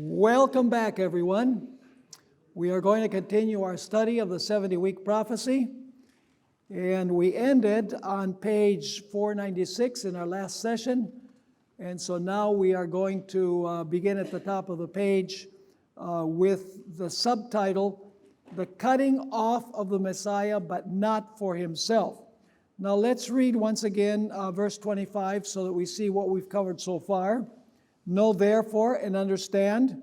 Welcome back, everyone. We are going to continue our study of the 70-week prophecy, and we ended on page 496 in our last session, and so now we are going to begin at the top of the page with the subtitle, The Cutting Off of the Messiah, but Not for Himself. Now let's read once again verse 25 so that we see what we've covered so far. Know therefore and understand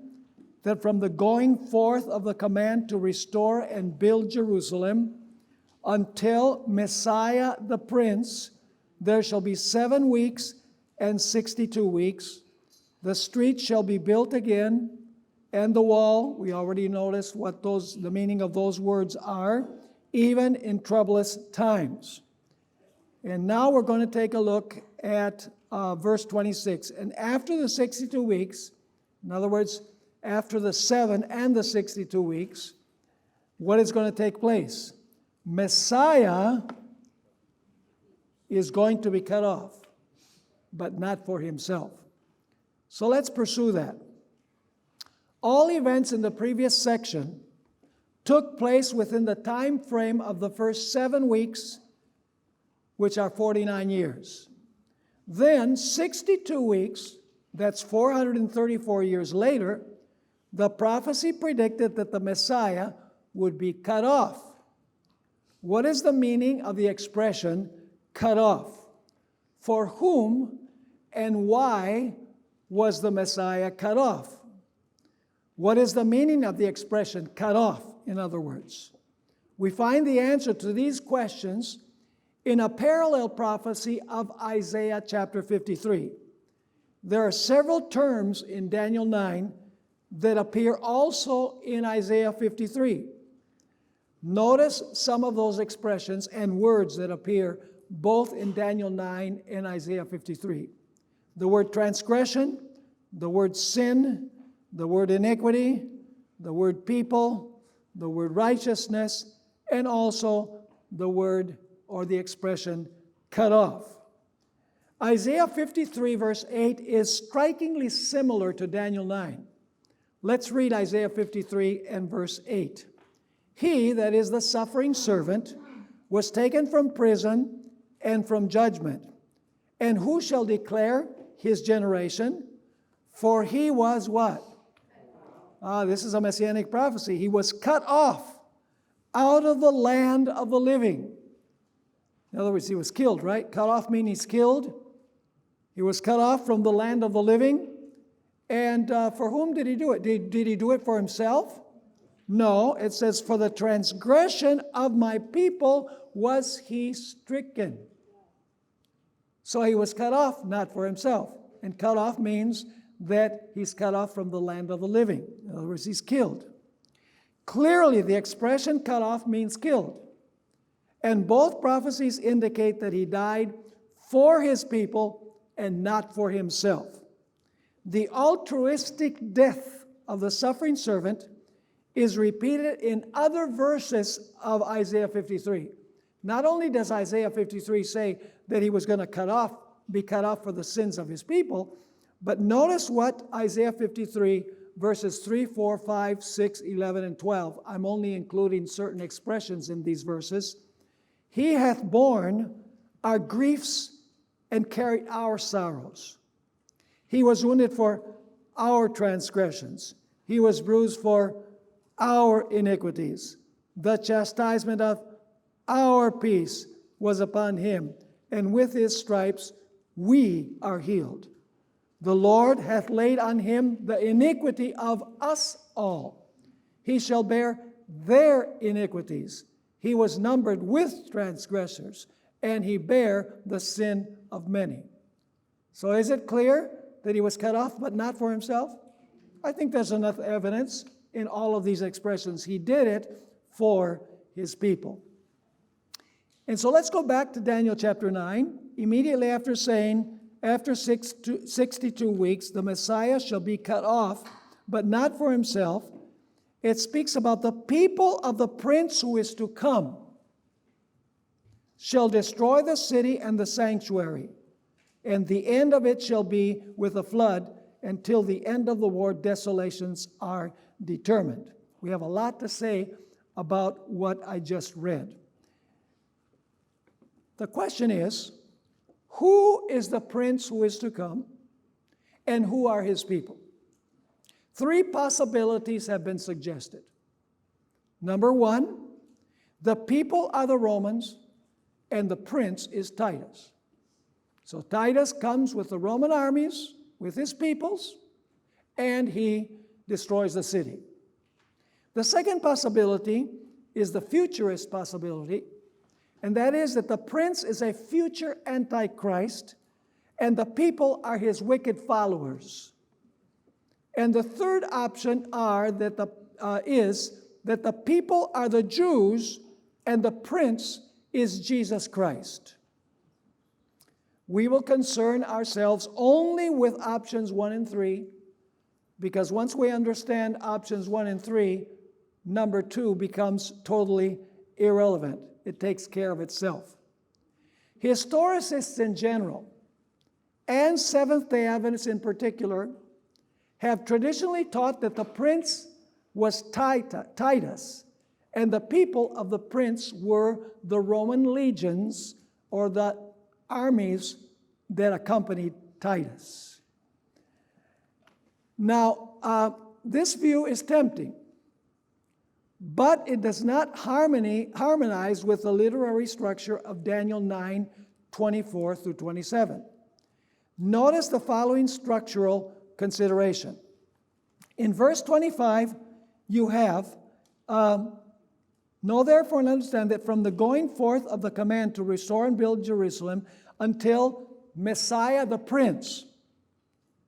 that from the going forth of the command to restore and build Jerusalem until Messiah the Prince, there shall be 7 weeks and 62 weeks. The street shall be built again, and the wall, we already noticed what the meaning of those words are, even in troublous times. And now we're going to take a look at verse 26. And after the 62 weeks, in other words, after the 7 and the 62 weeks, what is going to take place? Messiah is going to be cut off, but not for himself. So let's pursue that. All events in the previous section took place within the time frame of the first 7 weeks, which are 49 years. Then 62 weeks, that's 434 years later, the prophecy predicted that the Messiah would be cut off. What is the meaning of the expression cut off? For whom and why was the Messiah cut off? What is the meaning of the expression cut off, in other words? We find the answer to these questions in a parallel prophecy of Isaiah chapter 53. There are several terms in Daniel 9 that appear also in Isaiah 53. Notice some of those expressions and words that appear both in Daniel 9 and Isaiah 53. The word transgression, the word sin, the word iniquity, the word people, the word righteousness, and also the word or the expression cut off. Isaiah 53 verse 8 is strikingly similar to Daniel 9. Let's read Isaiah 53 and verse 8. He, that is the suffering servant, was taken from prison and from judgment. And who shall declare his generation? For he was what? This is a messianic prophecy. He was cut off out of the land of the living. In other words, he was killed, right? Cut off means he's killed. He was cut off from the land of the living. And for whom did he do it? Did he do it for himself? No, it says, for the transgression of my people was he stricken. So he was cut off, not for himself. And cut off means that he's cut off from the land of the living. In other words, he's killed. Clearly, the expression cut off means killed. And both prophecies indicate that he died for his people and not for himself. The altruistic death of the suffering servant is repeated in other verses of Isaiah 53. Not only does Isaiah 53 say that he was going to be cut off for the sins of his people, but notice what Isaiah 53 verses 3, 4, 5, 6, 11, and 12. I'm only including certain expressions in these verses. He hath borne our griefs and carried our sorrows. He was wounded for our transgressions. He was bruised for our iniquities. The chastisement of our peace was upon him, and with his stripes we are healed. The Lord hath laid on him the iniquity of us all. He shall bear their iniquities. He was numbered with transgressors, and he bare the sin of many. So is it clear that he was cut off, but not for himself? I think there's enough evidence in all of these expressions. He did it for his people. And so let's go back to Daniel chapter 9. Immediately after saying, after 62 weeks, the Messiah shall be cut off, but not for himself, it speaks about the people of the prince who is to come shall destroy the city and the sanctuary, and the end of it shall be with a flood, until the end of the war, desolations are determined. We have a lot to say about what I just read. The question is, who is the prince who is to come, and who are his people? 3 possibilities have been suggested. Number 1, the people are the Romans, and the prince is Titus. So Titus comes with the Roman armies, with his peoples, and he destroys the city. The second possibility is the futurist possibility, and that is that the prince is a future antichrist, and the people are his wicked followers. And the third option is that the people are the Jews, and the prince is Jesus Christ. We will concern ourselves only with options 1 and 3, because once we understand options 1 and 3, number 2 becomes totally irrelevant. It takes care of itself. Historicists in general, and Seventh-day Adventists in particular, have traditionally taught that the prince was Titus, and the people of the prince were the Roman legions, or the armies that accompanied Titus. Now, this view is tempting, but it does not harmonize with the literary structure of Daniel 9:24 through 27. Notice the following structural consideration. In verse 25, you have, know therefore and understand that from the going forth of the command to restore and build Jerusalem until Messiah the Prince.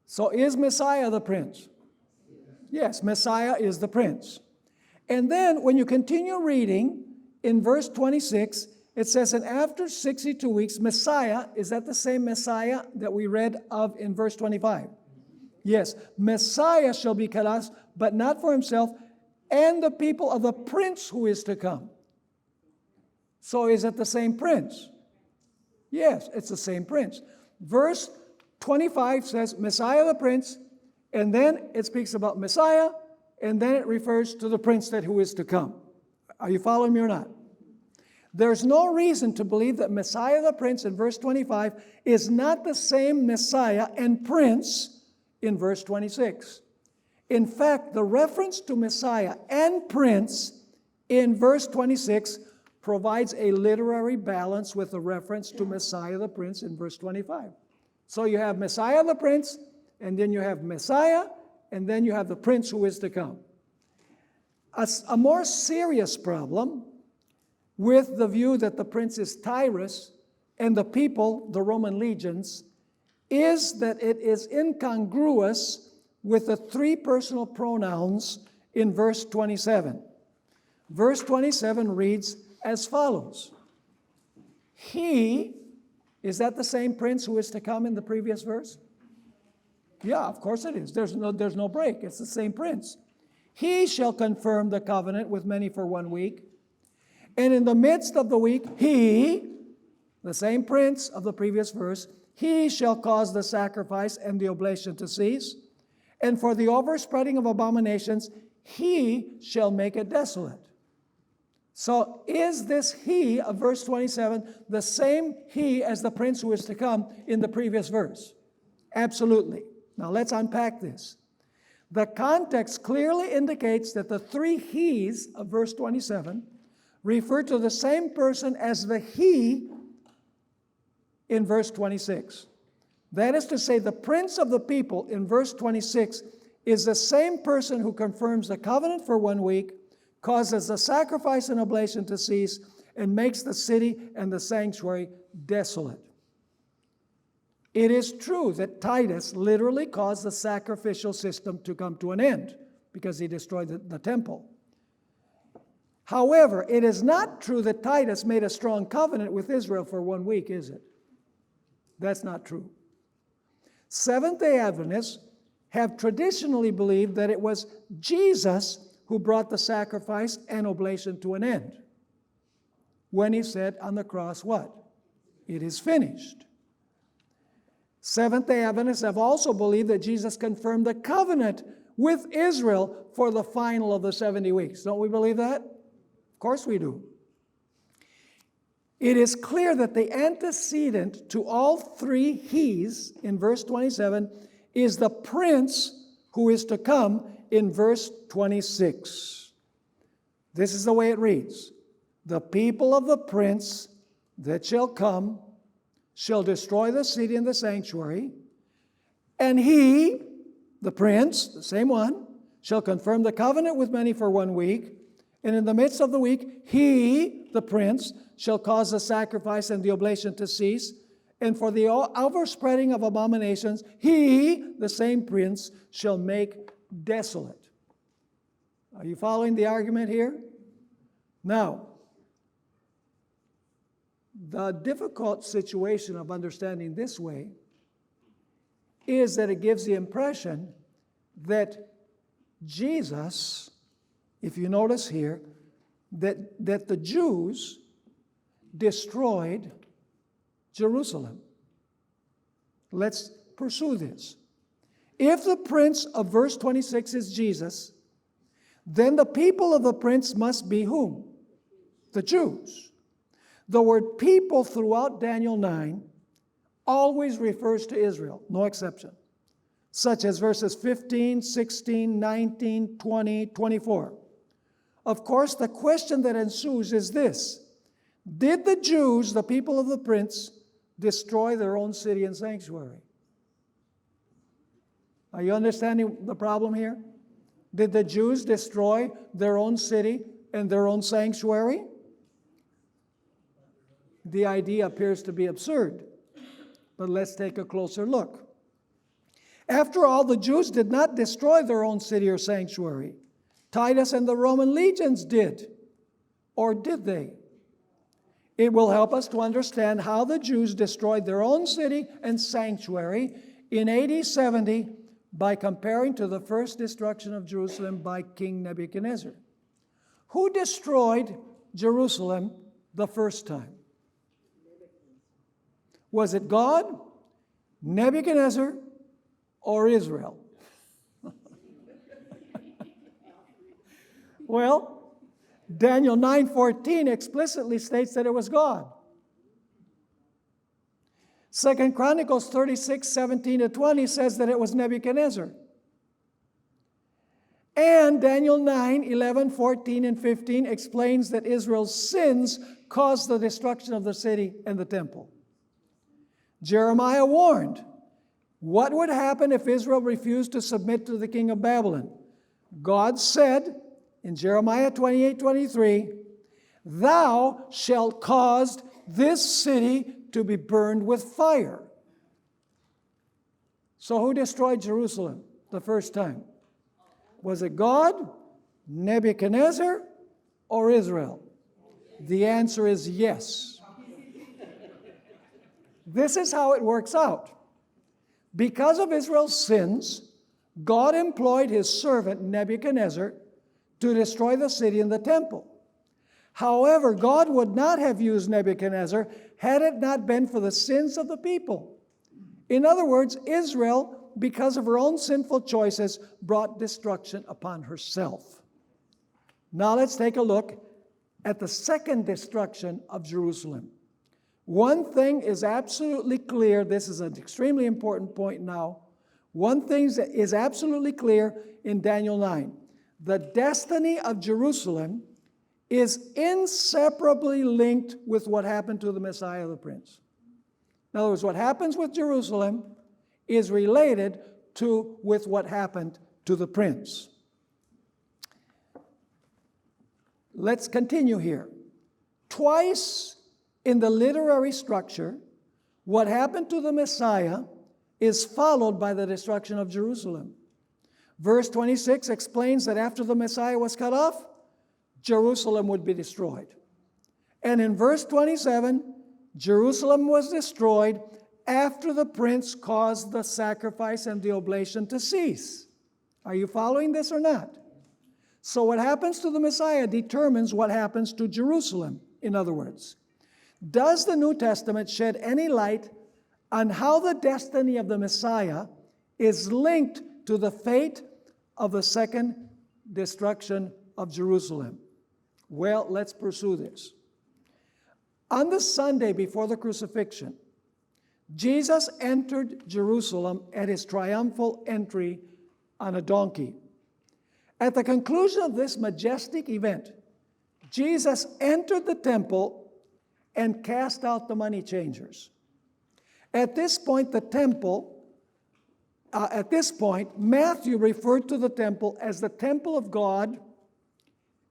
So is Messiah the Prince? Yes, Messiah is the Prince. And then when you continue reading in verse 26, it says, and after 62 weeks, Messiah, is that the same Messiah that we read of in verse 25? Yes, Messiah shall be cut off, but not for himself, and the people of the prince who is to come. So is it the same prince? Yes, it's the same prince. Verse 25 says, Messiah the prince, and then it speaks about Messiah, and then it refers to the prince who is to come. Are you following me or not? There's no reason to believe that Messiah the prince in verse 25 is not the same Messiah and prince in verse 26. In fact, the reference to Messiah and prince in verse 26 provides a literary balance with the reference to Messiah the prince in verse 25. So you have Messiah the prince, and then you have Messiah, and then you have the prince who is to come. A more serious problem with the view that the prince is Tyrus and the people, the Roman legions, is that it is incongruous with the 3 personal pronouns in verse 27. Verse 27 reads as follows. He, is that the same prince who is to come in the previous verse? Yeah, of course it is. There's no break. It's the same prince. He shall confirm the covenant with many for 1 week. And in the midst of the week, he, the same prince of the previous verse, he shall cause the sacrifice and the oblation to cease. And for the overspreading of abominations, he shall make it desolate. So is this he of verse 27 the same he as the prince who is to come in the previous verse? Absolutely. Now let's unpack this. The context clearly indicates that the 3 he's of verse 27 refer to the same person as the he in verse 26. That is to say, the prince of the people in verse 26 is the same person who confirms the covenant for 1 week, causes the sacrifice and oblation to cease, and makes the city and the sanctuary desolate. It is true that Titus literally caused the sacrificial system to come to an end because he destroyed the temple. However, it is not true that Titus made a strong covenant with Israel for 1 week, is it? That's not true. Seventh-day Adventists have traditionally believed that it was Jesus who brought the sacrifice and oblation to an end when he said on the cross, what? It is finished. Seventh-day Adventists have also believed that Jesus confirmed the covenant with Israel for the final of the 70 weeks. Don't we believe that? Of course we do. It is clear that the antecedent to all three he's in verse 27 is the prince who is to come in verse 26. This is the way it reads. The people of the prince that shall come shall destroy the city and the sanctuary, and he, the prince, the same one, shall confirm the covenant with many for 1 week, and in the midst of the week, he, the prince, shall cause the sacrifice and the oblation to cease, and for the overspreading of abominations, he, the same prince, shall make desolate. Are you following the argument here? Now, the difficult situation of understanding this way is that it gives the impression that Jesus, if you notice here, that the Jews destroyed Jerusalem. Let's pursue this. If the prince of verse 26 is Jesus, then the people of the prince must be whom? The Jews. The word people throughout Daniel 9 always refers to Israel, no exception, such as verses 15, 16, 19, 20, 24. Of course, the question that ensues is this: did the Jews, the people of the prince, destroy their own city and sanctuary? Are you understanding the problem here? Did the Jews destroy their own city and their own sanctuary? The idea appears to be absurd, but let's take a closer look. After all, the Jews did not destroy their own city or sanctuary. Titus and the Roman legions did. Or did they? It will help us to understand how the Jews destroyed their own city and sanctuary in AD 70 by comparing to the first destruction of Jerusalem by King Nebuchadnezzar. Who destroyed Jerusalem the first time? Was it God, Nebuchadnezzar, or Israel? Well, Daniel 9:14 explicitly states that it was God. 2 Chronicles 36:17-20 says that it was Nebuchadnezzar. And Daniel 9:11, 14, and 15 explains that Israel's sins caused the destruction of the city and the temple. Jeremiah warned what would happen if Israel refused to submit to the king of Babylon. God said in Jeremiah 28:23, "Thou shalt cause this city to be burned with fire." So who destroyed Jerusalem the first time? Was it God, Nebuchadnezzar, or Israel? The answer is yes. This is how it works out. Because of Israel's sins, God employed his servant Nebuchadnezzar to destroy the city and the temple. However, God would not have used Nebuchadnezzar had it not been for the sins of the people. In other words, Israel, because of her own sinful choices, brought destruction upon herself. Now let's take a look at the second destruction of Jerusalem. One thing is absolutely clear. This is an extremely important point now. One thing that is absolutely clear in Daniel 9. The destiny of Jerusalem is inseparably linked with what happened to the Messiah, the Prince. In other words, what happens with Jerusalem is related with what happened to the Prince. Let's continue here. Twice in the literary structure, what happened to the Messiah is followed by the destruction of Jerusalem. Verse 26 explains that after the Messiah was cut off, Jerusalem would be destroyed. And in verse 27, Jerusalem was destroyed after the prince caused the sacrifice and the oblation to cease. Are you following this or not? So what happens to the Messiah determines what happens to Jerusalem, in other words. Does the New Testament shed any light on how the destiny of the Messiah is linked to the fate of the second destruction of Jerusalem. Well, let's pursue this. On the Sunday before the crucifixion, Jesus entered Jerusalem at his triumphal entry on a donkey. At the conclusion of this majestic event, Jesus entered the temple and cast out the money changers. At this point, Matthew referred to the temple as the temple of God,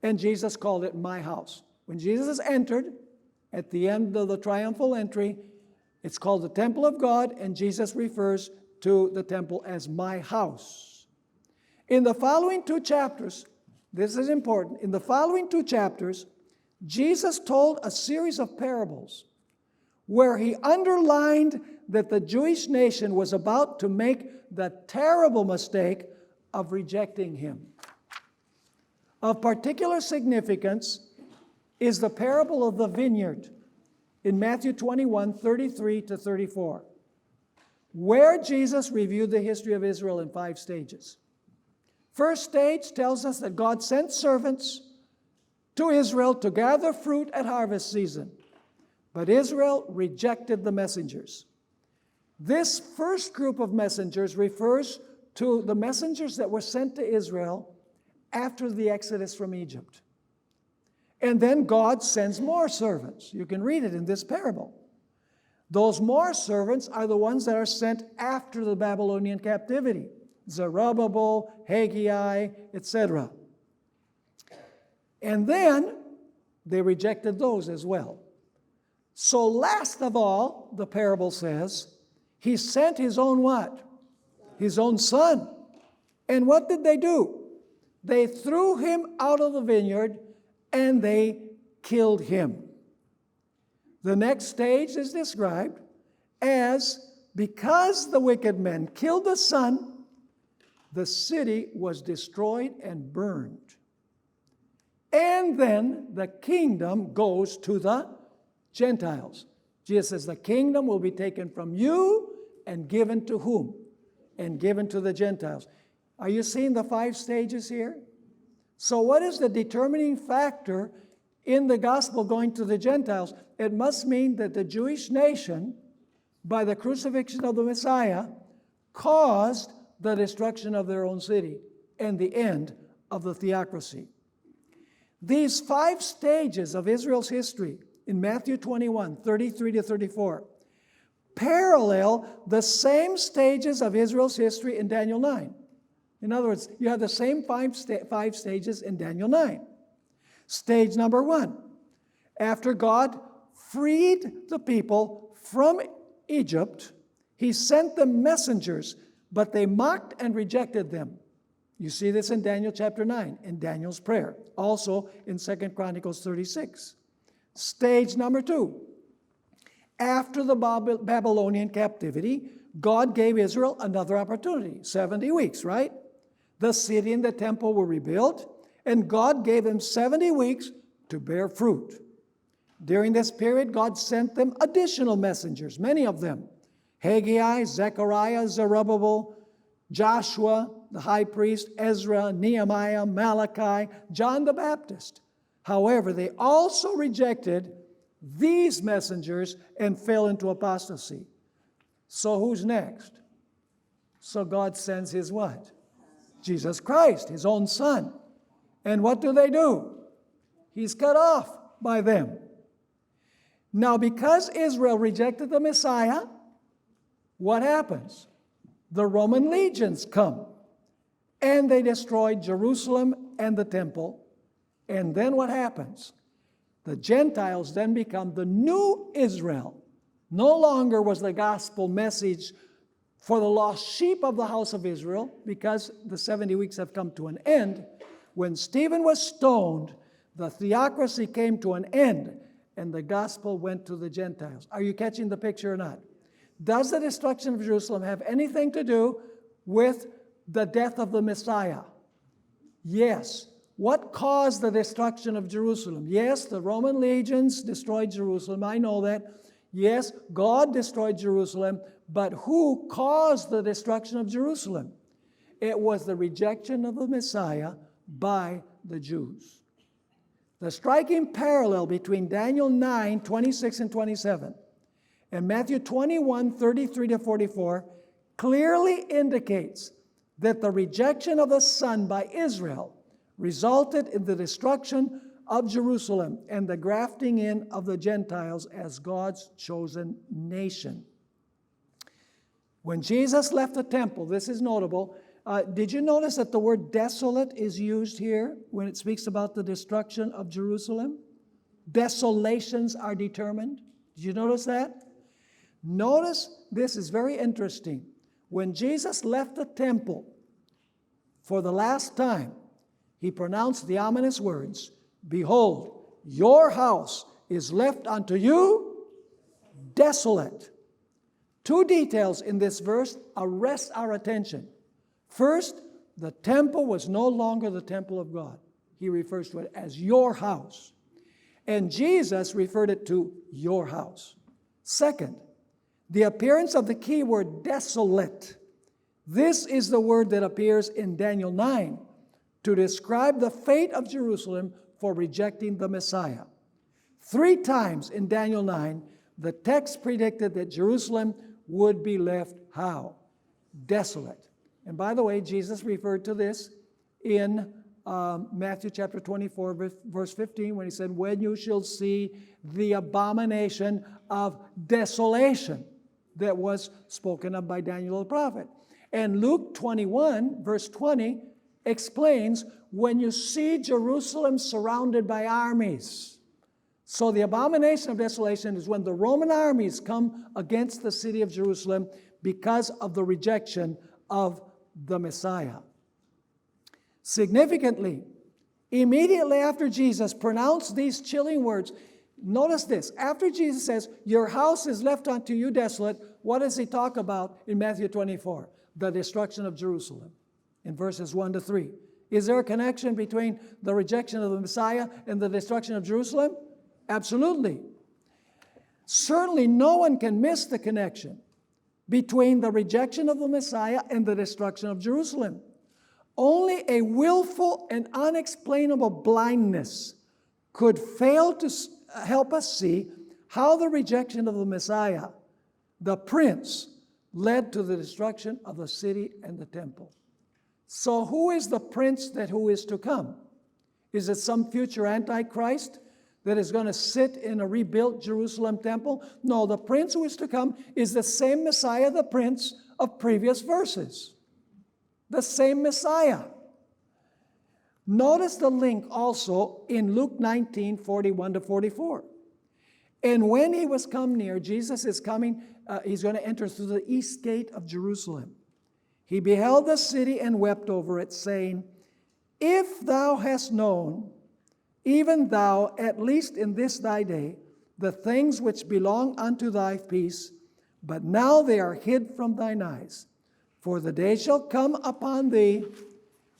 and Jesus called it my house. When Jesus entered, at the end of the triumphal entry, it's called the temple of God, and Jesus refers to the temple as my house. In the following 2 chapters, this is important, in the following 2 chapters, Jesus told a series of parables where he underlined that the Jewish nation was about to make the terrible mistake of rejecting him. Of particular significance is the parable of the vineyard in Matthew 21, 33 to 34, where Jesus reviewed the history of Israel in 5 stages. First stage tells us that God sent servants to Israel to gather fruit at harvest season, but Israel rejected the messengers. This first group of messengers refers to the messengers that were sent to Israel after the exodus from Egypt. And then God sends more servants. You can read it in this parable. Those more servants are the ones that are sent after the Babylonian captivity. Zerubbabel, Haggai, etc. And then they rejected those as well. So last of all, the parable says, he sent his own what? His own son. And what did they do? They threw him out of the vineyard and they killed him. The next stage is described as, because the wicked men killed the son, the city was destroyed and burned. And then the kingdom goes to the Gentiles. Jesus says, the kingdom will be taken from you and given to whom? And given to the Gentiles. Are you seeing the 5 stages here? So what is the determining factor in the gospel going to the Gentiles? It must mean that the Jewish nation, by the crucifixion of the Messiah, caused the destruction of their own city and the end of the theocracy. These 5 stages of Israel's history in Matthew 21, 33 to 34, parallel the same stages of Israel's history in Daniel 9. In other words, you have the same 5 stages in Daniel 9. Stage number 1, after God freed the people from Egypt, he sent them messengers, but they mocked and rejected them. You see this in Daniel chapter 9, in Daniel's prayer. Also in 2 Chronicles 36. Stage number 2. After the Babylonian captivity, God gave Israel another opportunity. 70 weeks, right? The city and the temple were rebuilt, and God gave them 70 weeks to bear fruit. During this period, God sent them additional messengers, many of them. Haggai, Zechariah, Zerubbabel, Joshua, the high priest, Ezra, Nehemiah, Malachi, John the Baptist. However, they also rejected these messengers and fell into apostasy. So who's next? So God sends his what? Jesus Christ, his own son. And what do? He's cut off by them. Now, because Israel rejected the Messiah, what happens? The Roman legions come, and they destroyed Jerusalem and the temple. And then what happens? The Gentiles then become the new Israel. No longer was the gospel message for the lost sheep of the house of Israel, because the 70 weeks have come to an end. When Stephen was stoned, the theocracy came to an end, and the gospel went to the Gentiles. Are you catching the picture or not? Does the destruction of Jerusalem have anything to do with the death of the Messiah? Yes. What caused the destruction of Jerusalem? Yes, the Roman legions destroyed Jerusalem. I know that. Yes, God destroyed Jerusalem, but who caused the destruction of Jerusalem? It was the rejection of the Messiah by the Jews. The striking parallel between Daniel 9, 26 and 27 and Matthew 21, 33 to 44 clearly indicates that the rejection of the Son by Israel resulted in the destruction of Jerusalem and the grafting in of the Gentiles as God's chosen nation. When Jesus left the temple, this is notable. Did you notice that the word desolate is used here when it speaks about the destruction of Jerusalem? Desolations are determined. Did you notice that? Notice this is very interesting. When Jesus left the temple for the last time, he pronounced the ominous words, "Behold, your house is left unto you desolate." Two details in this verse arrest our attention. First, the temple was no longer the temple of God. He refers to it as your house. And Jesus referred it to your house. Second, the appearance of the key word desolate. This is the word that appears in Daniel 9 to describe the fate of Jerusalem for rejecting the Messiah. 3 times in Daniel 9, the text predicted that Jerusalem would be left how? Desolate. And by the way, Jesus referred to this in Matthew chapter 24, verse 15, when he said, "When you shall see the abomination of desolation," that was spoken of by Daniel the prophet. And Luke 21, verse 20, explains, "When you see Jerusalem surrounded by armies." So the abomination of desolation is when the Roman armies come against the city of Jerusalem because of the rejection of the Messiah. Significantly, immediately after Jesus pronounced these chilling words, notice this, after Jesus says, "Your house is left unto you desolate," what does he talk about in Matthew 24? The destruction of Jerusalem in verses 1 to 3. Is there a connection between the rejection of the Messiah and the destruction of Jerusalem? Absolutely. Certainly no one can miss the connection between the rejection of the Messiah and the destruction of Jerusalem. Only a willful and unexplainable blindness could fail to help us see how the rejection of the Messiah, the Prince, led to the destruction of the city and the temple. So who is the Prince who is to come? Is it some future Antichrist that is going to sit in a rebuilt Jerusalem temple? No, the Prince who is to come is the same Messiah, the Prince of previous verses. The same Messiah. Notice the link also in Luke 19, 41 to 44. "And when he was come near," Jesus is coming, he's going to enter through the east gate of Jerusalem. "He beheld the city and wept over it, saying, If thou hast known, even thou, at least in this thy day, the things which belong unto thy peace, but now they are hid from thine eyes. For the day shall come upon thee,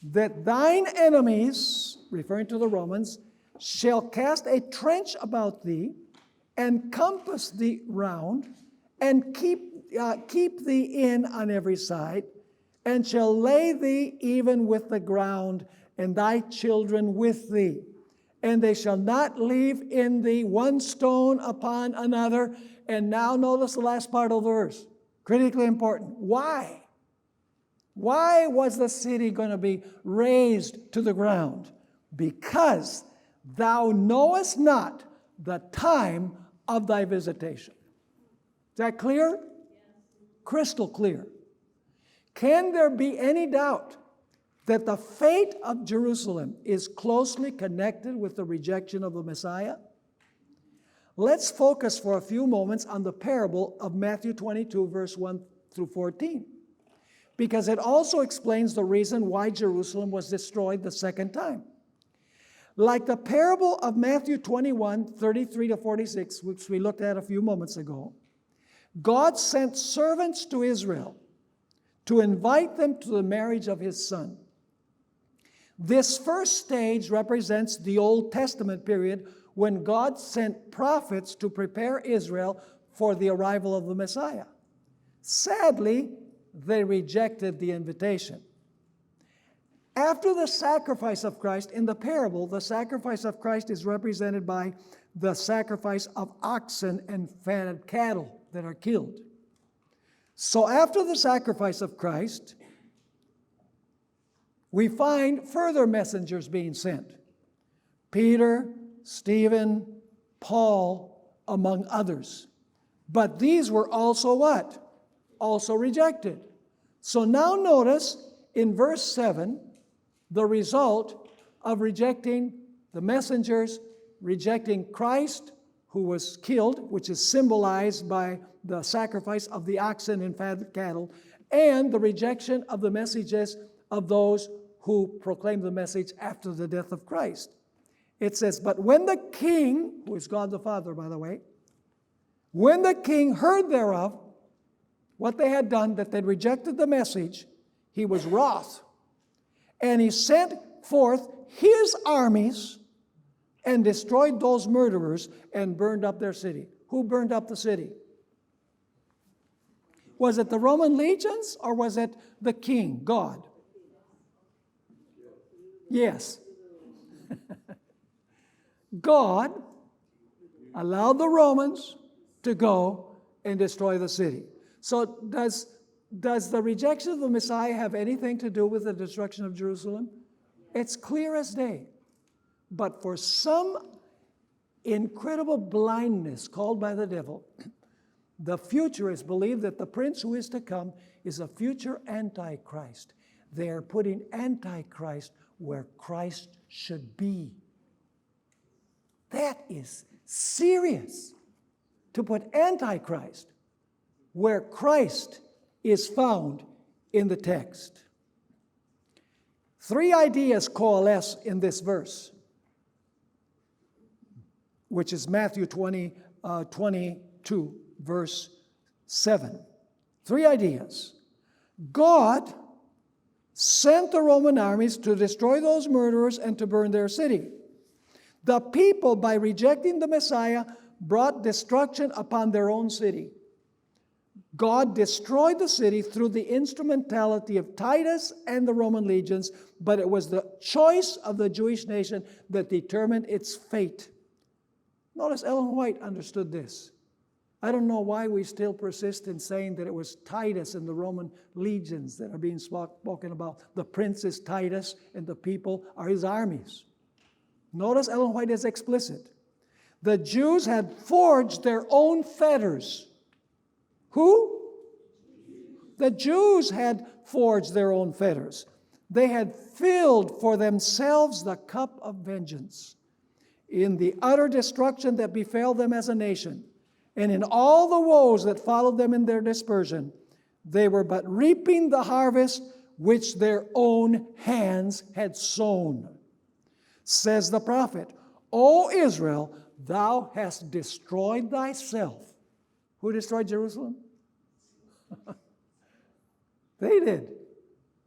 that thine enemies," referring to the Romans, "shall cast a trench about thee, and compass thee round, and keep thee in on every side, and shall lay thee even with the ground, and thy children with thee. And they shall not leave in thee one stone upon another." And now notice the last part of the verse. Critically important. Why? Why was the city going to be razed to the ground? "Because thou knowest not the time of thy visitation." Is that clear? Crystal clear. Can there be any doubt that the fate of Jerusalem is closely connected with the rejection of the Messiah? Let's focus for a few moments on the parable of Matthew 22, verse 1 through 14, because it also explains the reason why Jerusalem was destroyed the second time. Like the parable of Matthew 21, 33 to 46, which we looked at a few moments ago, God sent servants to Israel to invite them to the marriage of his Son. This first stage represents the Old Testament period when God sent prophets to prepare Israel for the arrival of the Messiah. Sadly, they rejected the invitation. After the sacrifice of Christ, in the parable, the sacrifice of Christ is represented by the sacrifice of oxen and fatted cattle that are killed. So after the sacrifice of Christ, we find further messengers being sent. Peter, Stephen, Paul, among others. But these were also what? Also rejected. So now notice in verse 7, the result of rejecting the messengers, rejecting Christ, who was killed, which is symbolized by the sacrifice of the oxen and fatted cattle, and the rejection of the messages of those who proclaimed the message after the death of Christ. It says, but when the king, who is God the Father, by the way, when the king heard thereof, what they had done, that they rejected the message, he was wroth. And he sent forth his armies and destroyed those murderers and burned up their city. Who burned up the city? Was it the Roman legions or was it the king, God? Yes. God allowed the Romans to go and destroy the city. So does the rejection of the Messiah have anything to do with the destruction of Jerusalem? It's clear as day. But for some incredible blindness called by the devil, the futurists believe that the prince who is to come is a future Antichrist. They are putting Antichrist where Christ should be. That is serious, to put Antichrist where Christ is found in the text. Three ideas coalesce in this verse, which is Matthew 22, verse 7. Three ideas. God sent the Roman armies to destroy those murderers and to burn their city. The people, by rejecting the Messiah, brought destruction upon their own city. God destroyed the city through the instrumentality of Titus and the Roman legions, but it was the choice of the Jewish nation that determined its fate. Notice Ellen White understood this. I don't know why we still persist in saying that it was Titus and the Roman legions that are being spoken about. The prince is Titus and the people are his armies. Notice Ellen White is explicit. The Jews had forged their own fetters. Who? The Jews had forged their own fetters. They had filled for themselves the cup of vengeance in the utter destruction that befell them as a nation, and in all the woes that followed them in their dispersion. They were but reaping the harvest which their own hands had sown. Says the prophet, O Israel, thou hast destroyed thyself. Who destroyed Jerusalem? They did.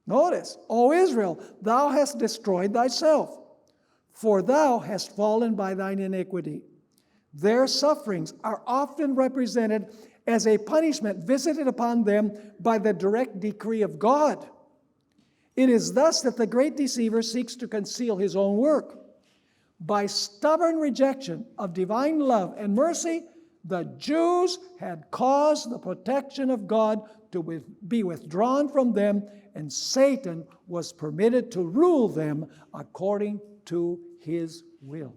Notice, O Israel, thou hast destroyed thyself, for thou hast fallen by thine iniquity. Their sufferings are often represented as a punishment visited upon them by the direct decree of God. It is thus that the great deceiver seeks to conceal his own work. By stubborn rejection of divine love and mercy, the Jews had caused the protection of God to be withdrawn from them, and Satan was permitted to rule them according to his will.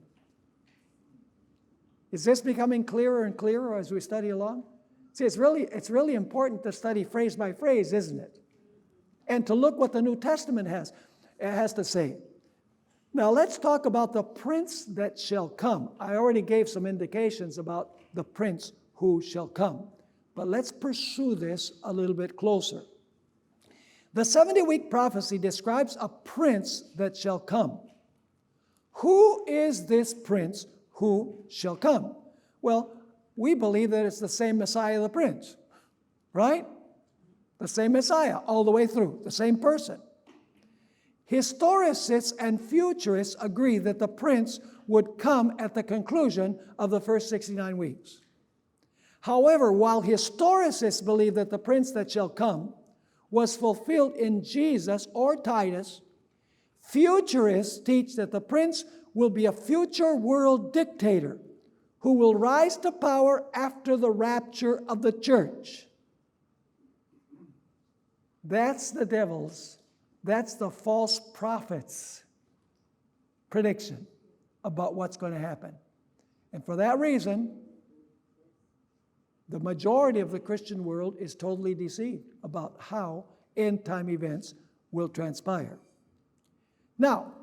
Is this becoming clearer and clearer as we study along? See, it's really important to study phrase by phrase, isn't it? And to look what the New Testament has to say. Now let's talk about the prince that shall come. I already gave some indications about the prince who shall come. But let's pursue this a little bit closer. The 70-week prophecy describes a prince that shall come. Who is this prince who shall come? Well, we believe that it's the same Messiah the Prince, right? The same Messiah all the way through, the same person. Historicists and futurists agree that the prince would come at the conclusion of the first 69 weeks. However, while historicists believe that the prince that shall come was fulfilled in Jesus or Titus, futurists teach that the prince will be a future world dictator who will rise to power after the rapture of the church. That's the devil's, that's the false prophet's prediction about what's going to happen. And for that reason, the majority of the Christian world is totally deceived about how end-time events will transpire. Now,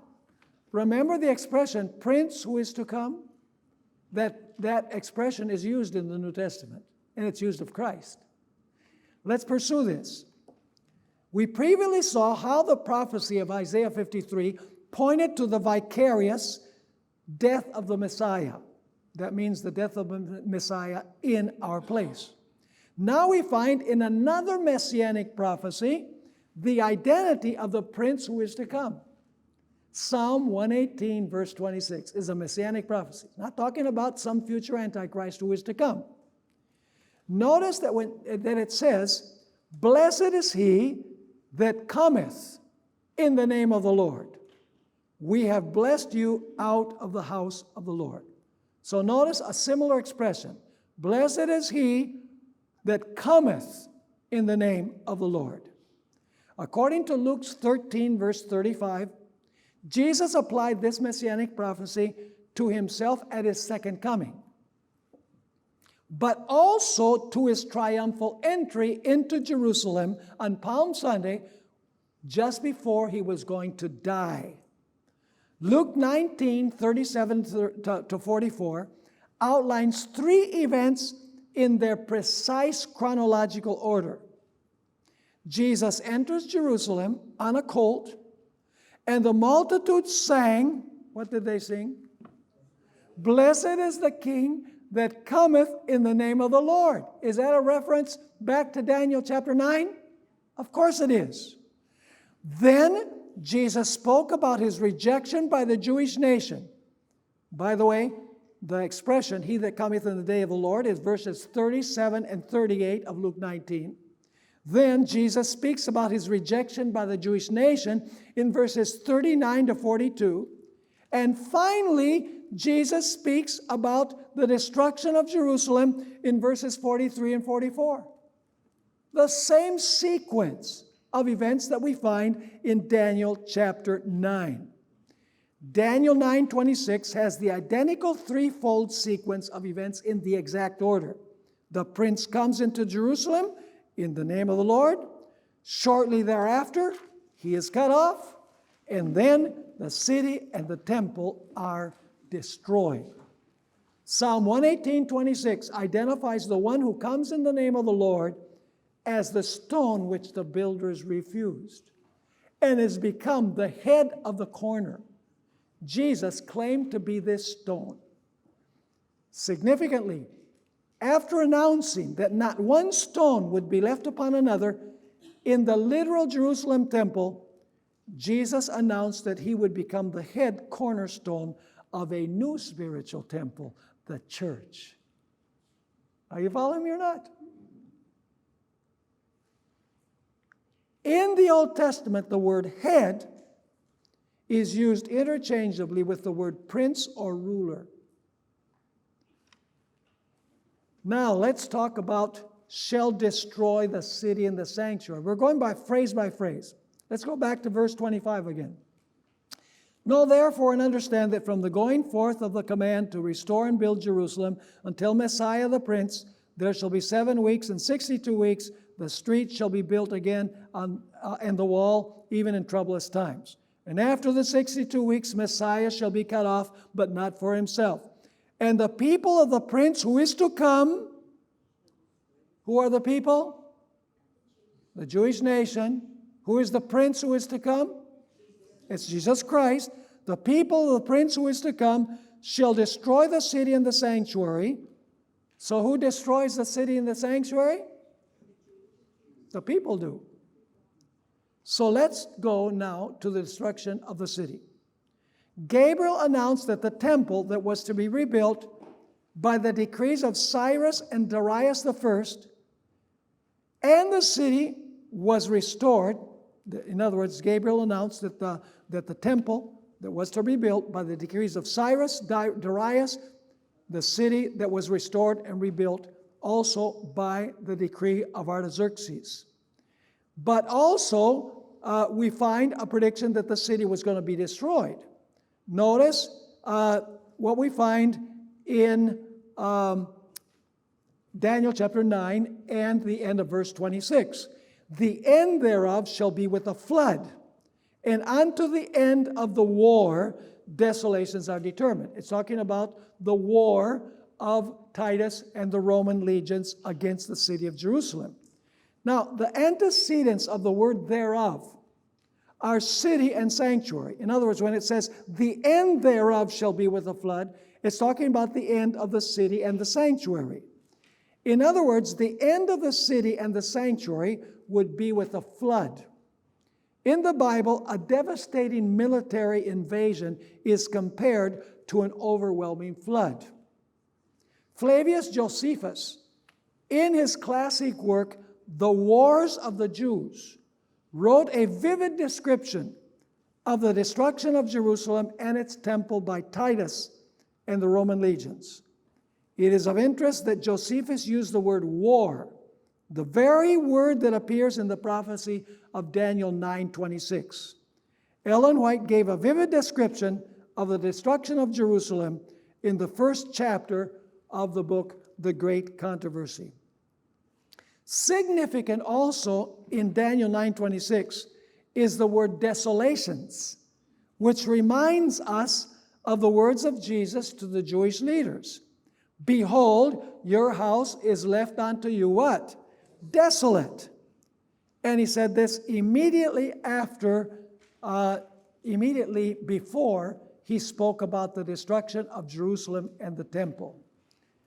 remember the expression, prince who is to come? That expression is used in the New Testament, and it's used of Christ. Let's pursue this. We previously saw how the prophecy of Isaiah 53 pointed to the vicarious death of the Messiah. That means the death of the Messiah in our place. Now we find in another messianic prophecy the identity of the prince who is to come. Psalm 118, verse 26, is a messianic prophecy. Not talking about some future Antichrist who is to come. Notice that it says, "Blessed is he that cometh in the name of the Lord. We have blessed you out of the house of the Lord." So notice a similar expression. Blessed is he that cometh in the name of the Lord. According to Luke 13, verse 35, Jesus applied this messianic prophecy to himself at his second coming, but also to his triumphal entry into Jerusalem on Palm Sunday, just before he was going to die. Luke 19, 37 to 44 outlines three events in their precise chronological order. Jesus enters Jerusalem on a colt, and the multitude sang, what did they sing? "Blessed is the King that cometh in the name of the Lord." Is that a reference back to Daniel chapter 9? Of course it is. Then Jesus spoke about his rejection by the Jewish nation. By the way, the expression, "he that cometh in the day of the Lord," is verses 37 and 38 of Luke 19. Then Jesus speaks about his rejection by the Jewish nation in verses 39 to 42. And finally, Jesus speaks about the destruction of Jerusalem in verses 43 and 44. The same sequence of events that we find in Daniel chapter 9. Daniel 9:26 has the identical threefold sequence of events in the exact order. The prince comes into Jerusalem in the name of the Lord. Shortly thereafter, he is cut off, and then the city and the temple are destroyed. Psalm 118:26 identifies the one who comes in the name of the Lord as the stone which the builders refused, and has become the head of the corner. Jesus claimed to be this stone. Significantly, after announcing that not one stone would be left upon another in the literal Jerusalem temple, Jesus announced that he would become the head cornerstone of a new spiritual temple, the church. Are you following me or not? In the Old Testament, the word head is used interchangeably with the word prince or ruler. Now, let's talk about shall destroy the city and the sanctuary. We're going by phrase. Let's go back to verse 25 again. "Know therefore and understand that from the going forth of the command to restore and build Jerusalem until Messiah the Prince, there shall be 7 weeks, and 62 weeks the street shall be built again and the wall, even in troublous times. And after the 62 weeks, Messiah shall be cut off, but not for himself. And the people of the prince who is to come," who are the people? The Jewish nation. Who is the prince who is to come? It's Jesus Christ. "The people of the prince who is to come shall destroy the city and the sanctuary." So who destroys the city and the sanctuary? The people do. So let's go now to the destruction of the city. Gabriel announced that the temple that was to be rebuilt by the decrees of Cyrus and Darius the first, and the city was restored. In other words, Gabriel announced that the temple that was to be built by the decrees of Cyrus, Darius, the city that was restored and rebuilt also by the decree of Artaxerxes. But also, we find a prediction that the city was going to be destroyed. Notice what we find in Daniel chapter 9 and the end of verse 26. The end thereof shall be with a flood, and unto the end of the war desolations are determined. It's talking about the war of Titus and the Roman legions against the city of Jerusalem. Now, the antecedents of the word thereof are city and sanctuary. In other words, when it says, the end thereof shall be with a flood, it's talking about the end of the city and the sanctuary. In other words, the end of the city and the sanctuary would be with a flood. In the Bible, a devastating military invasion is compared to an overwhelming flood. Flavius Josephus, in his classic work, The Wars of the Jews, wrote a vivid description of the destruction of Jerusalem and its temple by Titus and the Roman legions. It is of interest that Josephus used the word war, the very word that appears in the prophecy of Daniel 9:26. Ellen White gave a vivid description of the destruction of Jerusalem in the first chapter of the book, The Great Controversy. Significant also in Daniel 9:26 is the word desolations, which reminds us of the words of Jesus to the Jewish leaders. Behold, your house is left unto you what? Desolate. And he said this immediately before he spoke about the destruction of Jerusalem and the temple.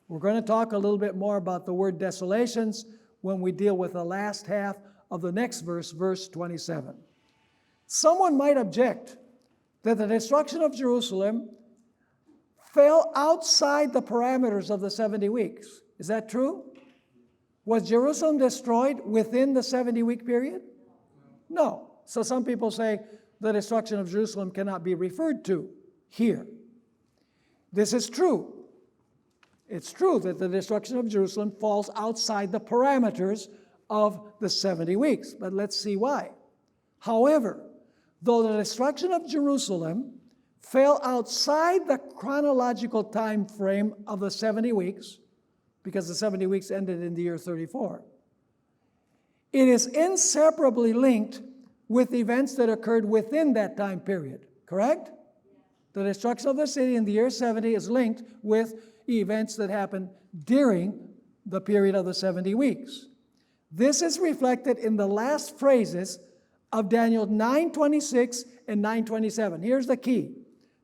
We're going to talk a little bit more about the word desolations when we deal with the last half of the next verse, verse 27. Someone might object that the destruction of Jerusalem fell outside the parameters of the 70 weeks. Is that true? Was Jerusalem destroyed within the 70-week period? No. So some people say the destruction of Jerusalem cannot be referred to here. This is true. It's true that the destruction of Jerusalem falls outside the parameters of the 70 weeks, but let's see why. However, though the destruction of Jerusalem fell outside the chronological time frame of the 70 weeks, because the 70 weeks ended in the year 34, it is inseparably linked with events that occurred within that time period, correct? The destruction of the city in the year 70 is linked with events that happened during the period of the 70 weeks. This is reflected in the last phrases of Daniel 9:26 and 9:27. Here's the key.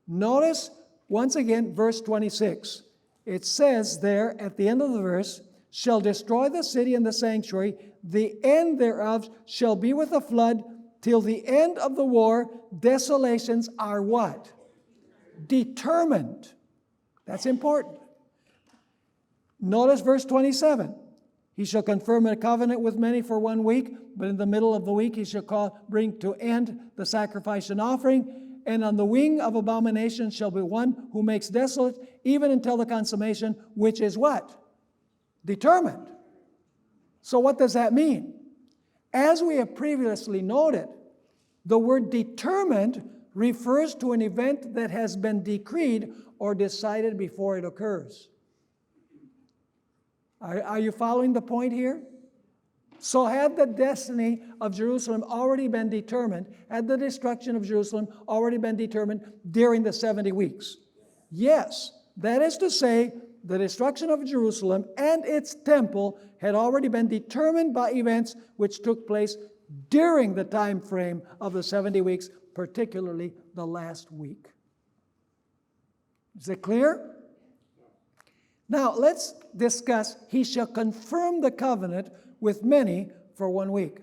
Notice, once again, verse 26. It says there at the end of the verse, shall destroy the city and the sanctuary, the end thereof shall be with a flood, till the end of the war, desolations are what? Determined. That's important. Notice verse 27. He shall confirm a covenant with many for 1 week, but in the middle of the week he shall bring to end the sacrifice and offering. And on the wing of abomination shall be one who makes desolate, even until the consummation, which is what? Determined. So what does that mean? As we have previously noted, the word determined refers to an event that has been decreed or decided before it occurs. Are you following the point here? So had the destiny of Jerusalem already been determined, had the destruction of Jerusalem already been determined during the 70 weeks? Yes. That is to say, the destruction of Jerusalem and its temple had already been determined by events which took place during the time frame of the 70 weeks, particularly the last week. Is it clear? Now, let's discuss, he shall confirm the covenant with many for 1 week.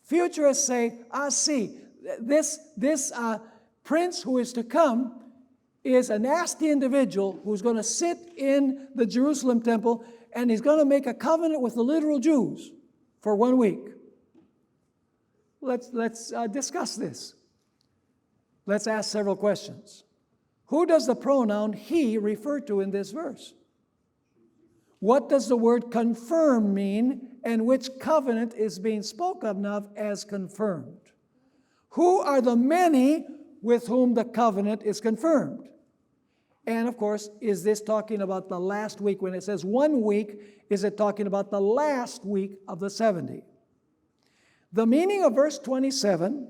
Futurists say, see, this prince who is to come is a nasty individual who's going to sit in the Jerusalem temple and he's going to make a covenant with the literal Jews for 1 week. Let's discuss this. Let's ask several questions. Who does the pronoun he refer to in this verse? What does the word confirm mean, and which covenant is being spoken of as confirmed? Who are the many with whom the covenant is confirmed? And of course, is this talking about the last week? When it says 1 week, is it talking about the last week of the 70? The meaning of verse 27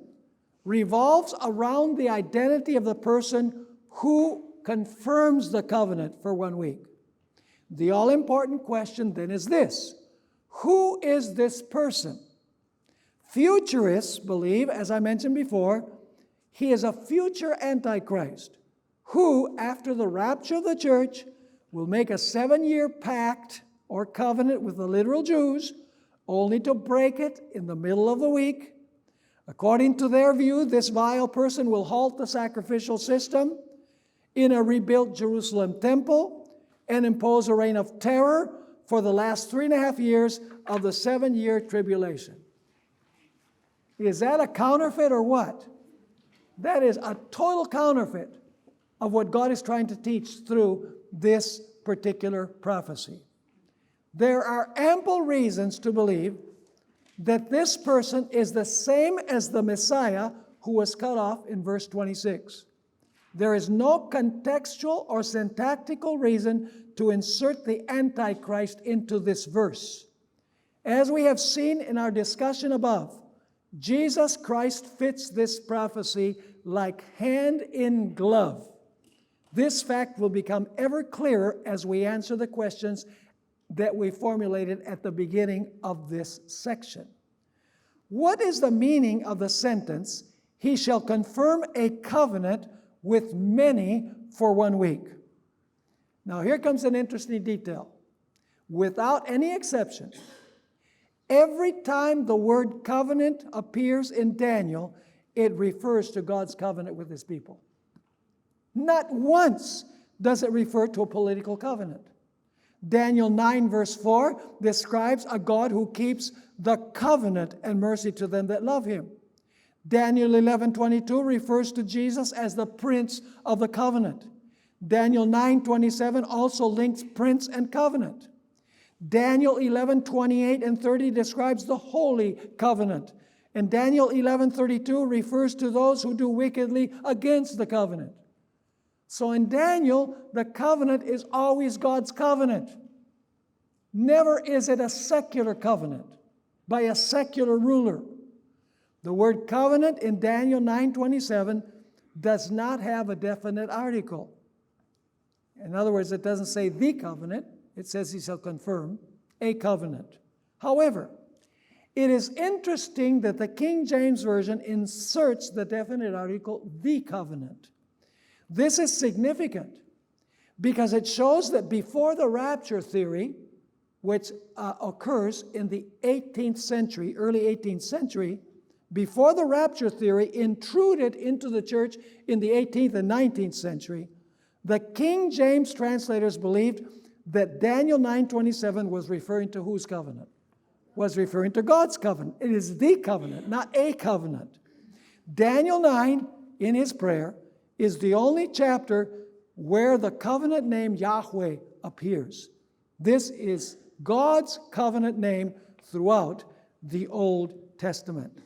revolves around the identity of the person who confirms the covenant for 1 week. The all-important question then is this: who is this person? Futurists believe, as I mentioned before, he is a future Antichrist who, after the rapture of the church, will make a 7-year pact or covenant with the literal Jews, only to break it in the middle of the week. According to their view, this vile person will halt the sacrificial system in a rebuilt Jerusalem temple and impose a reign of terror for the last 3.5 years of the 7-year tribulation. Is that a counterfeit or what? That is a total counterfeit of what God is trying to teach through this particular prophecy. There are ample reasons to believe that this person is the same as the Messiah who was cut off in verse 26. There is no contextual or syntactical reason to insert the Antichrist into this verse. As we have seen in our discussion above, Jesus Christ fits this prophecy like hand in glove. This fact will become ever clearer as we answer the questions that we formulated at the beginning of this section. What is the meaning of the sentence, "He shall confirm a covenant with many for 1 week"? Now here comes an interesting detail. Without any exception, every time the word covenant appears in Daniel, it refers to God's covenant with His people. Not once does it refer to a political covenant. Daniel 9 verse 4 describes a God who keeps the covenant and mercy to them that love Him. Daniel 11:22 refers to Jesus as the Prince of the covenant. Daniel 9:27 also links prince and covenant. Daniel 11:28 and 30 describes the holy covenant. And Daniel 11:32 refers to those who do wickedly against the covenant. So in Daniel, the covenant is always God's covenant. Never is it a secular covenant by a secular ruler. The word covenant in Daniel 9:27 does not have a definite article. In other words, it doesn't say the covenant. It says He shall confirm a covenant. However, it is interesting that the King James Version inserts the definite article, the covenant. This is significant because it shows that before the rapture theory, which occurs in the 18th century, early 18th century, before the rapture theory intruded into the church in the 18th and 19th century, the King James translators believed that Daniel 9:27 was referring to whose covenant? Was referring to God's covenant. It is the covenant, not a covenant. Daniel 9, in his prayer, is the only chapter where the covenant name Yahweh appears. This is God's covenant name throughout the Old Testament.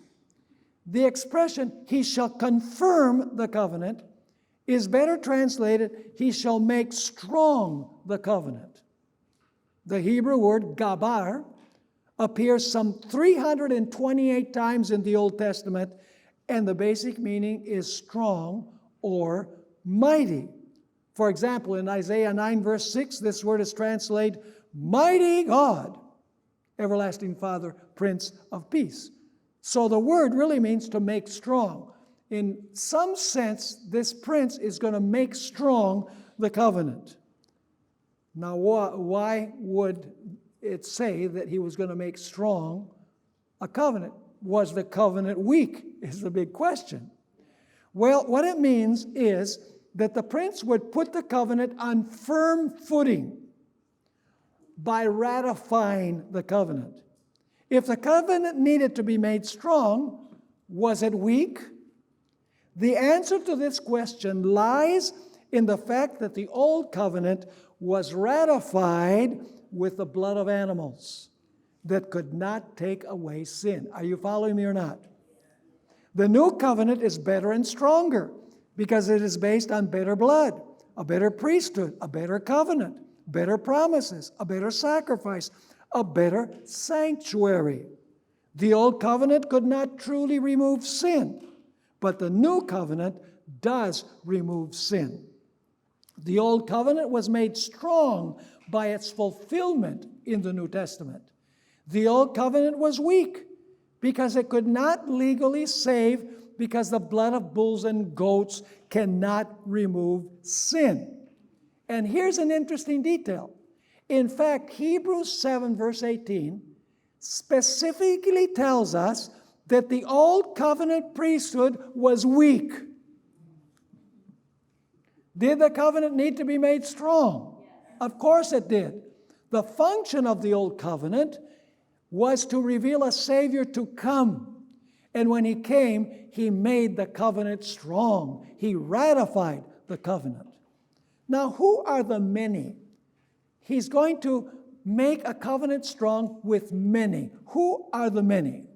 The expression, "He shall confirm the covenant," is better translated, "He shall make strong the covenant." The Hebrew word gabar appears some 328 times in the Old Testament, and the basic meaning is strong or mighty. For example, in Isaiah 9 verse 6, this word is translated, "Mighty God, everlasting Father, Prince of Peace." So the word really means to make strong. In some sense, this prince is going to make strong the covenant. Now, why would it say that he was going to make strong a covenant? Was the covenant weak, is the big question. Well, what it means is that the prince would put the covenant on firm footing by ratifying the covenant. If the covenant needed to be made strong, was it weak? The answer to this question lies in the fact that the old covenant was ratified with the blood of animals that could not take away sin. Are you following me or not? The new covenant is better and stronger because it is based on better blood, a better priesthood, a better covenant, better promises, a better sacrifice, a better sanctuary. The old covenant could not truly remove sin, but the new covenant does remove sin. The old covenant was made strong by its fulfillment in the New Testament. The old covenant was weak because it could not legally save, because the blood of bulls and goats cannot remove sin. And here's an interesting detail. In fact, Hebrews 7 verse 18 specifically tells us that the old covenant priesthood was weak. Did the covenant need to be made strong? Of course it did. The function of the old covenant was to reveal a Savior to come. And when He came, He made the covenant strong. He ratified the covenant. Now, who are the many? He's going to make a covenant strong with many. Who are the many?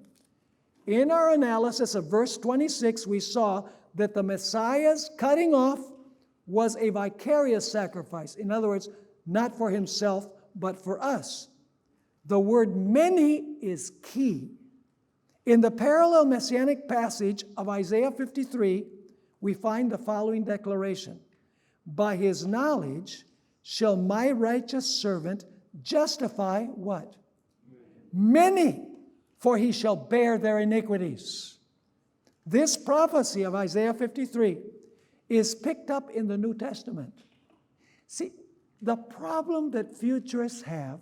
In our analysis of verse 26, we saw that the Messiah's cutting off was a vicarious sacrifice. In other words, not for Himself, but for us. The word many is key. In the parallel messianic passage of Isaiah 53, we find the following declaration. By His knowledge shall my righteous servant justify what? Many, for he shall bear their iniquities. This prophecy of Isaiah 53 is picked up in the New Testament. See, the problem that futurists have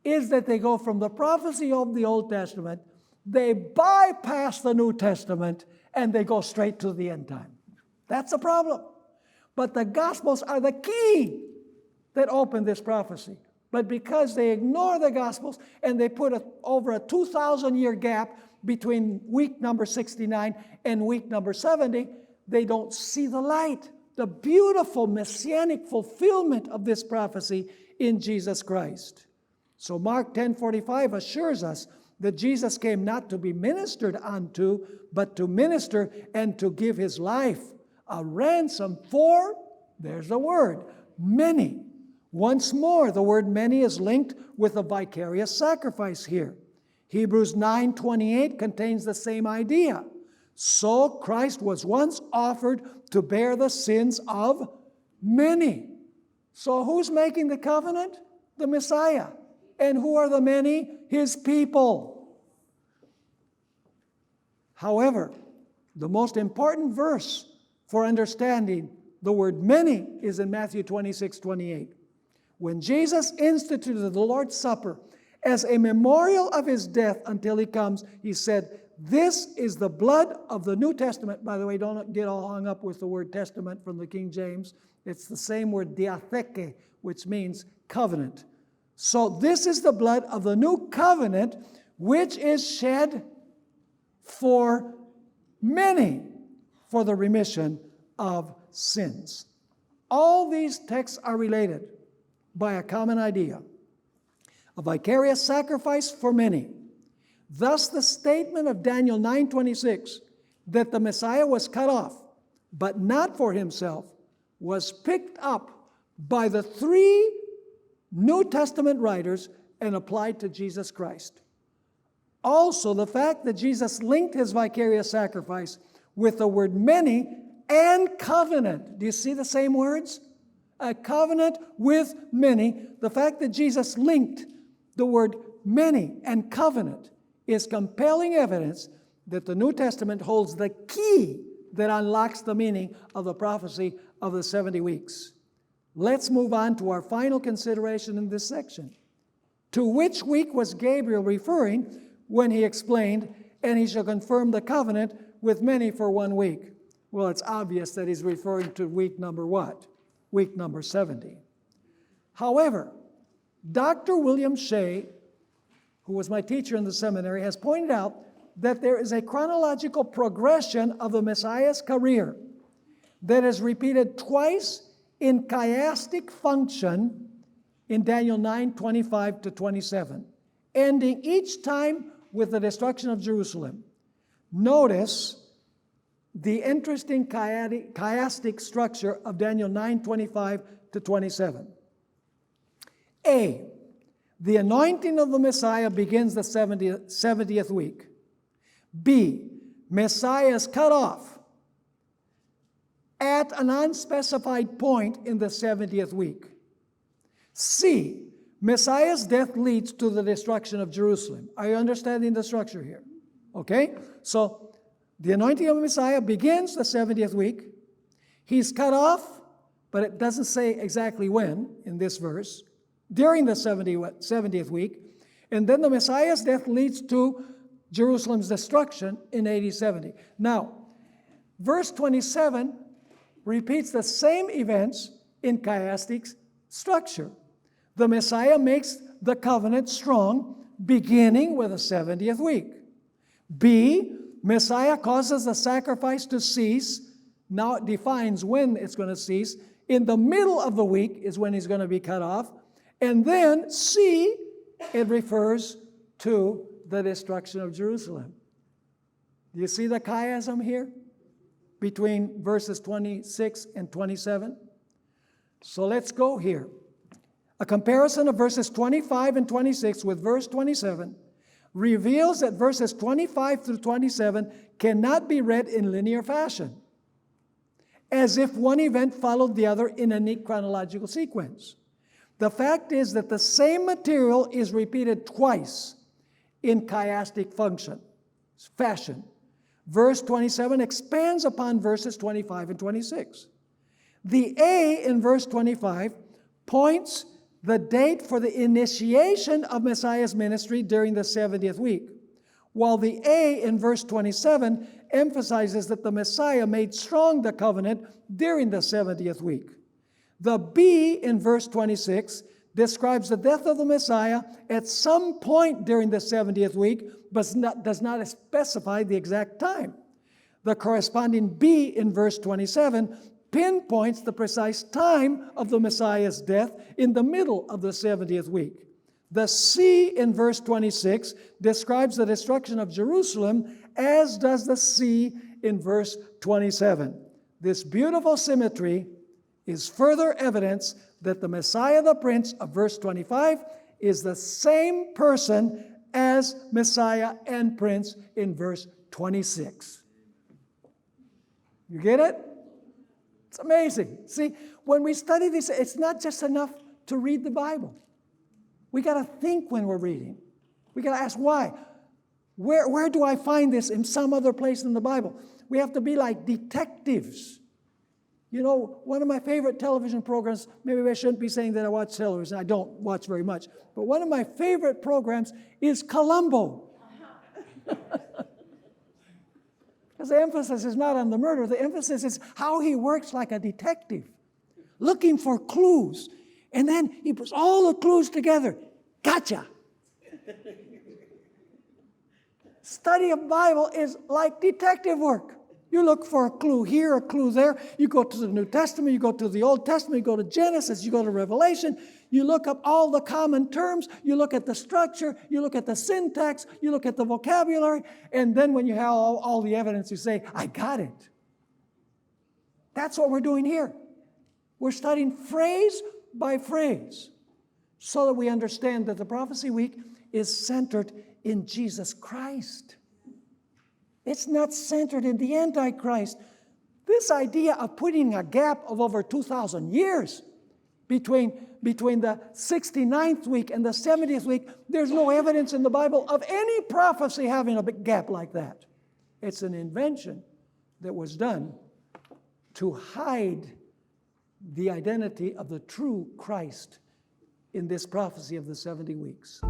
is that they go from the prophecy of the Old Testament, they bypass the New Testament, and they go straight to the end time. That's the problem. But the Gospels are the key that open this prophecy. But because they ignore the Gospels and they put over a 2,000-year gap between week number 69 and week number 70, they don't see the light, the beautiful messianic fulfillment of this prophecy in Jesus Christ. So Mark 10:45 assures us that Jesus came not to be ministered unto, but to minister and to give His life a ransom for, there's the word, many. Once more, the word many is linked with a vicarious sacrifice here. Hebrews 9:28 contains the same idea. So Christ was once offered to bear the sins of many. So who's making the covenant? The Messiah. And who are the many? His people. However, the most important verse for understanding the word many is in Matthew 26:28. When Jesus instituted the Lord's Supper as a memorial of His death until He comes, He said, "This is the blood of the New Testament." By the way, don't get all hung up with the word testament from the King James. It's the same word diatheke, which means covenant. So this is the blood of the new covenant, which is shed for many for the remission of sins. All these texts are related by a common idea, a vicarious sacrifice for many. Thus the statement of Daniel 9:26 that the Messiah was cut off, but not for Himself, was picked up by the three New Testament writers and applied to Jesus Christ. Also, the fact that Jesus linked His vicarious sacrifice with the word many and covenant. Do you see the same words? A covenant with many. The fact that Jesus linked the word many and covenant is compelling evidence that the New Testament holds the key that unlocks the meaning of the prophecy of the 70 weeks. Let's move on to our final consideration in this section. To which week was Gabriel referring when he explained, "And He shall confirm the covenant with many for 1 week"? Well, it's obvious that he's referring to week number what? Week number 70. However, Dr. William Shea, who was my teacher in the seminary, has pointed out that there is a chronological progression of the Messiah's career that is repeated twice in chiastic function in Daniel 9:25 to 27, ending each time with the destruction of Jerusalem. Notice the interesting chiastic structure of Daniel 9:25 to 27. A, the anointing of the Messiah begins the 70th week. B, Messiah is cut off at an unspecified point in the 70th week. C, Messiah's death leads to the destruction of Jerusalem. Are you understanding the structure here? Okay? So, the anointing of the Messiah begins the 70th week. He's cut off, but it doesn't say exactly when in this verse, during the 70th week. And then the Messiah's death leads to Jerusalem's destruction in AD 70. Now, verse 27 repeats the same events in chiastic structure. The Messiah makes the covenant strong, beginning with the 70th week. B, Messiah causes the sacrifice to cease. Now it defines when it's going to cease. In the middle of the week is when he's going to be cut off. And then C, it refers to the destruction of Jerusalem. Do you see the chiasm here between verses 26 and 27? So let's go here. A comparison of verses 25 and 26 with verse 27 reveals that verses 25 through 27 cannot be read in linear fashion, as if one event followed the other in a neat chronological sequence. The fact is that the same material is repeated twice in chiastic fashion. Verse 27 expands upon verses 25 and 26. The A in verse 25 points the date for the initiation of Messiah's ministry during the 70th week, while the A in verse 27 emphasizes that the Messiah made strong the covenant during the 70th week. The B in verse 26 describes the death of the Messiah at some point during the 70th week, but does not specify the exact time. The corresponding B in verse 27 pinpoints the precise time of the Messiah's death in the middle of the 70th week. The C in verse 26 describes the destruction of Jerusalem, as does the C in verse 27. This beautiful symmetry is further evidence that the Messiah, the Prince of verse 25, is the same person as Messiah and Prince in verse 26. You get it? It's amazing. See, when we study this, it's not just enough to read the Bible. We got to think when we're reading. We got to ask why. Where do I find this in some other place in the Bible? We have to be like detectives. You know, one of my favorite television programs, maybe I shouldn't be saying that I watch television. I don't watch very much. But one of my favorite programs is Columbo. Because the emphasis is not on the murder. The emphasis is how he works like a detective, looking for clues. And then he puts all the clues together. Gotcha. Study of Bible is like detective work. You look for a clue here, a clue there. You go to the New Testament, you go to the Old Testament, you go to Genesis, you go to Revelation. You look up all the common terms. You look at the structure. You look at the syntax. You look at the vocabulary. And then when you have all the evidence, you say, I got it. That's what we're doing here. We're studying phrase by phrase so that we understand that the prophecy week is centered in Jesus Christ. It's not centered in the Antichrist. This idea of putting a gap of over 2,000 years between the 69th week and the 70th week, there's no evidence in the Bible of any prophecy having a big gap like that. It's an invention that was done to hide the identity of the true Christ in this prophecy of the 70 weeks.